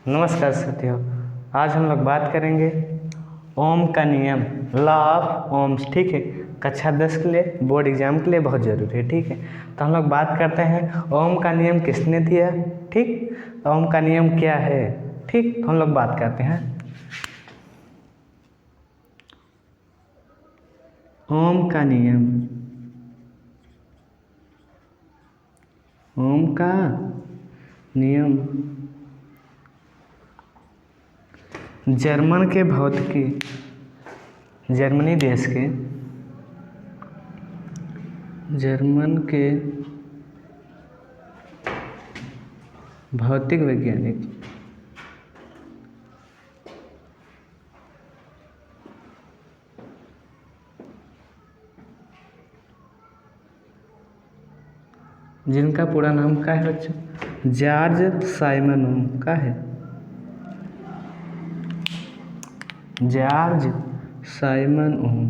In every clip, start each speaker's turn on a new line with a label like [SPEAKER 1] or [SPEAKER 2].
[SPEAKER 1] नमस्कार साथियों। आज हम लोग बात करेंगे ओम का नियम, लॉ ऑफ ओम्स। ठीक है, कक्षा 10 के लिए, बोर्ड एग्जाम के लिए बहुत ज़रूरी है। ठीक है, तो हम लोग बात करते हैं ओम का नियम किसने दिया। ठीक, ओम का नियम क्या है। ठीक, तो हम लोग बात करते हैं ओम का नियम। ओम का नियम जर्मन के भौतिकी, जर्मनी देश के जर्मन के भौतिक वैज्ञानिक जिनका पूरा नाम क्या है बच्चों, जॉर्ज साइमन ओम का है, जॉर्ज साइमन ओम।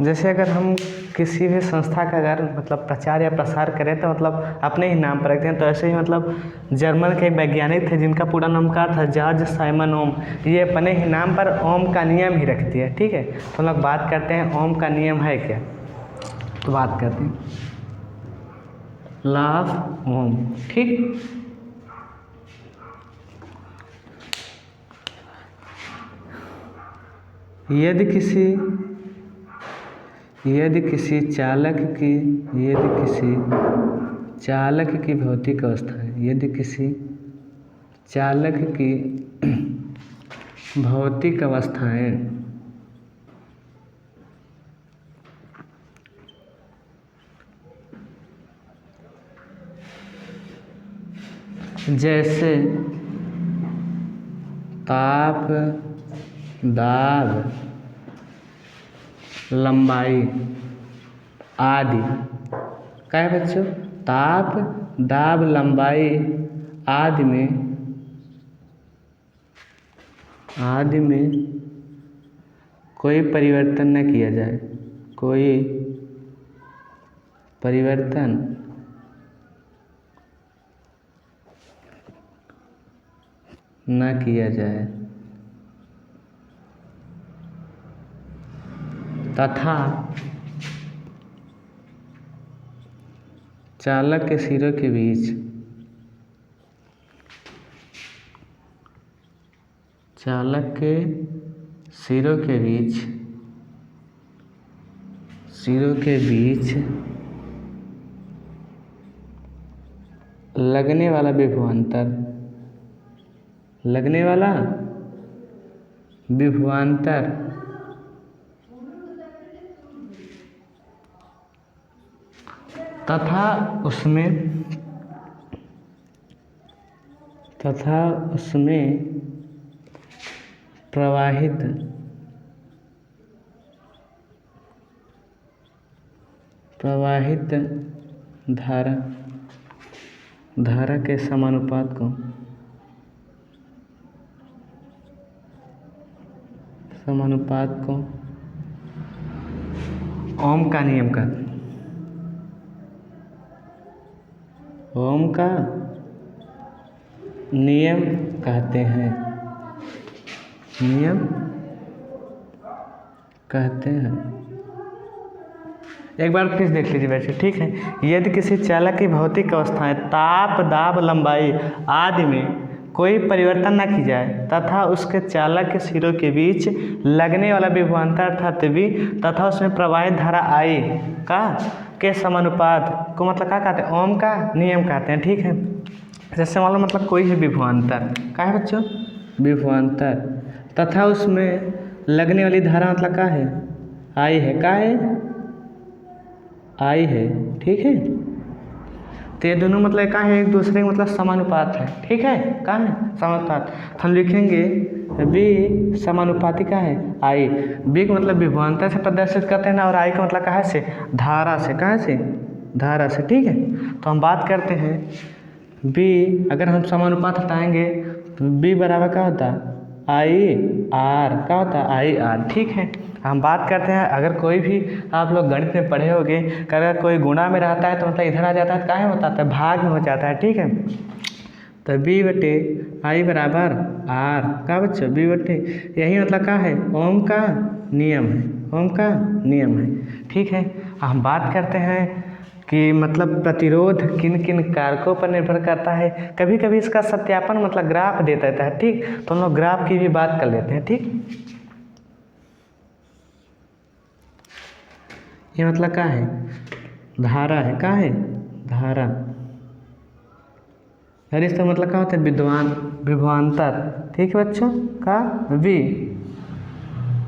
[SPEAKER 1] जैसे अगर हम किसी भी संस्था का अगर मतलब प्रचार या प्रसार करें तो मतलब अपने ही नाम पर रखते हैं, तो ऐसे ही मतलब जर्मन के एक वैज्ञानिक थे जिनका पूरा नाम क्या था, जॉर्ज साइमन ओम। ये अपने ही नाम पर ओम का नियम ही रखती है। ठीक है, तो हम लोग बात करते हैं ओम का नियम है क्या। तो बात करते हैं लॉ ऑफ ओम। ठीक, यदि किसी चालक की भौतिक अवस्था है, यदि किसी चालक की भौतिक अवस्थाएं जैसे ताप, दाब, लंबाई आदि, क्या है बच्चों, ताप, दाब, लंबाई आदि में कोई परिवर्तन न किया जाए, कोई परिवर्तन न किया जाए तथा चालक के सिरों के बीच लगने वाला विभवांतर तथा उसमें प्रवाहित धारा के समानुपात को ओम का नियम कहते हैं। एक बार फिर देख लीजिए वैसे। ठीक है, यदि किसी चालक की भौतिक अवस्थाएं ताप, दाब, लंबाई आदि में कोई परिवर्तन न की जाए तथा उसके चालक के सिरों के बीच लगने वाला विभवांतर तथा उसमें प्रवाहित धारा आई के समानुपात को मतलब क्या कहते हैं, ओम का नियम कहते हैं। ठीक है, जैसे मान लो मतलब कोई है विभवांतर, क्या है बच्चों, विभवांतर तथा उसमें लगने वाली धारा मतलब क्या है, आई है, क्या है, आई है। ठीक है, तो ये दोनों मतलब क्या है, एक दूसरे के मतलब समानुपात है। ठीक है, क्या है, समानुपात। हम लिखेंगे बी समानुपाती क्या है, आई। बी का मतलब विभवांतर से प्रदर्शित करते हैं ना, और आई का मतलब क्या है से, धारा से, कहाँ से, धारा से। ठीक है, तो हम बात करते हैं बी, अगर हम समानुपात हटाएंगे तो बी बराबर क्या होता है, आई आर, क्या होता है आई आर। ठीक है, हम बात करते हैं अगर कोई भी आप लोग गणित में पढ़े होंगे कि अगर कोई गुणा में रहता है तो मतलब इधर आ जाता है, काहे होता है भाग में हो जाता है। ठीक है, तो बी बटे आई बराबर आर, का बच्चों बी बटे, यही मतलब क्या है ओम का नियम है, ओम का नियम है। ठीक है, हम बात करते हैं कि मतलब प्रतिरोध किन किन कारकों पर निर्भर करता है। कभी कभी इसका सत्यापन मतलब ग्राफ दे देता है। ठीक, तो हम लोग ग्राफ की भी बात कर लेते हैं। ठीक, ये मतलब क्या है धारा है, क्या है धारा, यार इसका मतलब क्या होता है विभवांतर। ठीक है बच्चों, का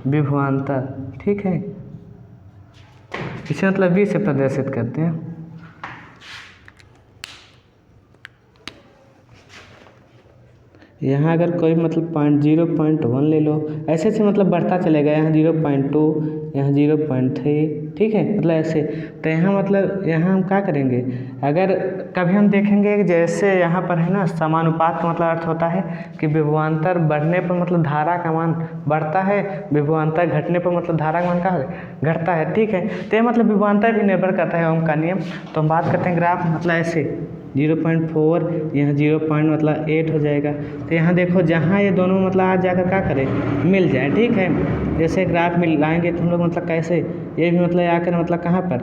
[SPEAKER 1] विभवांतर। ठीक है, इसे मतलब V से प्रदर्शित करते हैं। यहाँ अगर कोई मतलब 0.1 ले लो, ऐसे ऐसे मतलब बढ़ता चलेगा, यहाँ 0.2, यहाँ 0.3। ठीक है, मतलब ऐसे। तो यहाँ मतलब यहाँ हम क्या करेंगे, अगर कभी हम देखेंगे कि जैसे यहाँ पर है ना समानुपात का मतलब अर्थ होता है कि विभवांतर बढ़ने पर मतलब धारा का मान बढ़ता है, विभवांतर घटने पर मतलब धारा का मान क्या घटता है। ठीक है, तो ये मतलब विभवांतर भी निर्भर करता है ओम का नियम। तो हम बात करते हैं ग्राफ मतलब ऐसे 0.4, यहाँ 0.8 हो जाएगा। तो यहाँ देखो जहाँ ये दोनों मतलब आज जाकर क्या करें मिल जाए। ठीक है, जैसे ग्राफ मिलाएंगे तो हम लोग मतलब कैसे, ये भी मतलब आकर मतलब कहाँ पर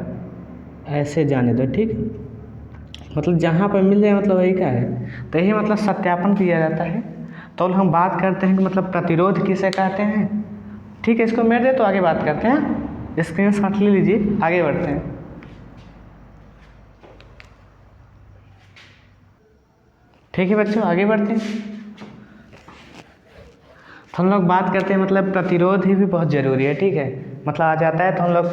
[SPEAKER 1] ऐसे जाने दो। ठीक, मतलब जहाँ पर मिल जाए मतलब वही क्या है, तो यही मतलब सत्यापन किया जाता है। तो हम बात करते हैं कि मतलब प्रतिरोध किसे कहते हैं। ठीक है, इसको मेरे दे तो आगे बात करते हैं, स्क्रीनशॉट ले लीजिए, आगे बढ़ते हैं। ठीक है बच्चों, आगे बढ़ते हैं। तो हम लोग बात करते हैं मतलब प्रतिरोध ही भी बहुत ज़रूरी है। ठीक है, मतलब आ जाता है तो हम लोग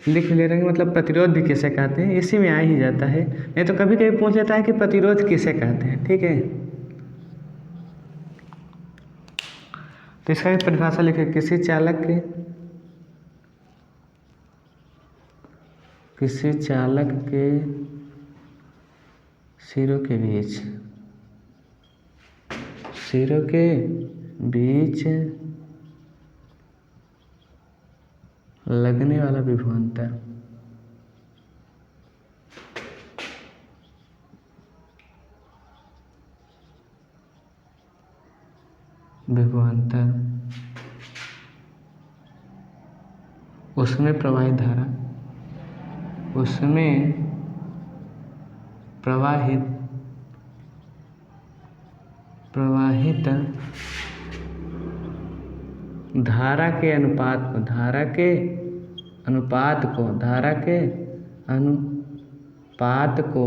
[SPEAKER 1] लिख ले रहे हैं मतलब प्रतिरोध भी किसे कहते हैं, इसी में आ ही जाता है। नहीं तो कभी कभी पूछ लेता है कि प्रतिरोध किसे कहते हैं। ठीक है, तो इसका भी परिभाषा लिखे, किसी चालक के सिरों के बीच लगने वाला विभवांतर। उसमें प्रवाहित धारा, प्रवाहित धारा के अनुपात को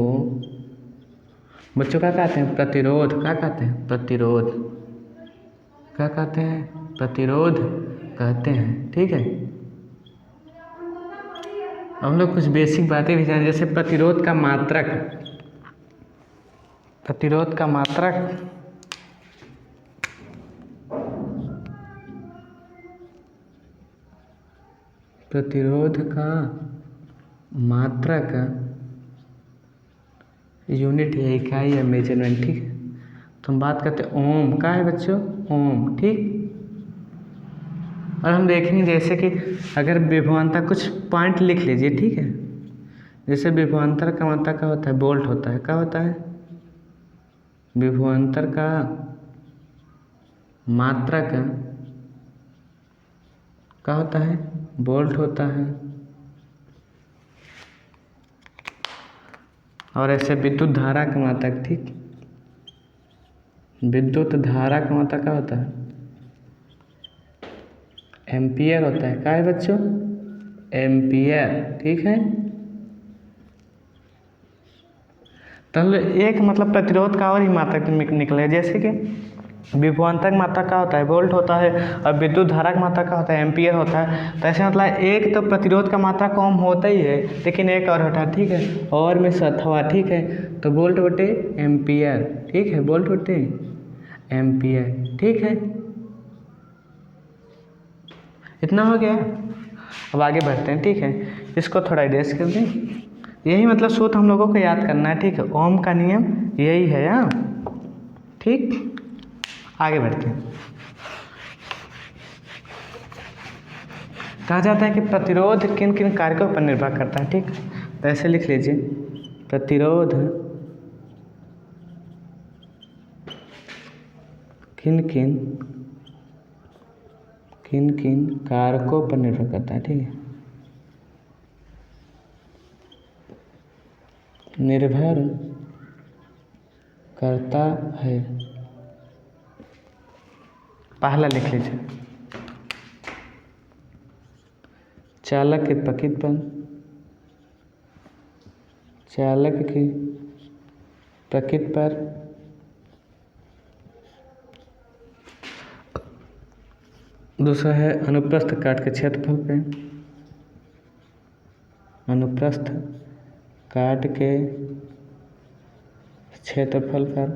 [SPEAKER 1] बच्चों क्या कहते हैं प्रतिरोध, क्या कहते हैं प्रतिरोध कहते हैं। ठीक है, हम लोग कुछ बेसिक बातें भी जानें, जैसे प्रतिरोध का मात्रक यूनिट है, इकाई या मेजरमेंट। ठीक है, तो हम बात करते हैं ओम, का है बच्चों ओम। ठीक, और हम देखेंगे जैसे कि अगर विभवांतर कुछ पॉइंट लिख लीजिए। ठीक है, जैसे विभवांतर का मात्रक क्या होता है वोल्ट होता है, क्या होता है विभवांतर का मात्रक क्या होता है वोल्ट होता है। और ऐसे विद्युत धारा का मात्रक, ठीक, विद्युत धारा का मात्रक क्या होता है एम्पियर होता है। क्या है बच्चों एम्पियर। ठीक है, तो एक मतलब प्रतिरोध का और ही मात्रक निकले, जैसे कि विभवांतर का मात्रक क्या होता है वोल्ट होता है, और विद्युत धारा का मात्रक क्या होता है एम्पियर होता है। तो ऐसे मतलब एक तो प्रतिरोध का मात्रक ओम होता ही है, लेकिन एक और होता है। ठीक है, और में अथवा। ठीक है, तो वोल्ट बटे एम्पियर। ठीक है, वोल्ट बटे एम्पियर। ठीक है, इतना हो गया। अब आगे बढ़ते हैं। ठीक है, इसको थोड़ा इरेज कर दें। यही मतलब सूत्र हम लोगों को याद करना है। ठीक है, ओम का नियम यही है। ठीक, आगे बढ़ते हैं। कहा जाता है कि प्रतिरोध किन किन कारकों पर निर्भर करता है। ठीक, तो ऐसे लिख लीजिए, प्रतिरोध किन किन कारकों पर निर्भर करता है। ठीक है, निर्भर करता है। पहला लिख लीजिए, चालक के प्रकृतिपन, चालक की प्रकृति पर दूसरा है अनुप्रस्थ काट के क्षेत्रफल पे, अनुप्रस्थ काट के क्षेत्रफल पर।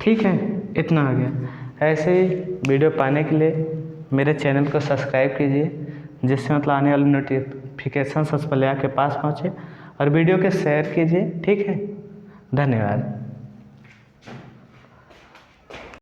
[SPEAKER 1] ठीक है, इतना आ गया। ऐसे ही वीडियो पाने के लिए मेरे चैनल को सब्सक्राइब कीजिए, जिससे मतलब आने वाली नोटिफिकेशन सबसे पहले आपके पास पहुँचे, और वीडियो के शेयर कीजिए। ठीक है, धन्यवाद।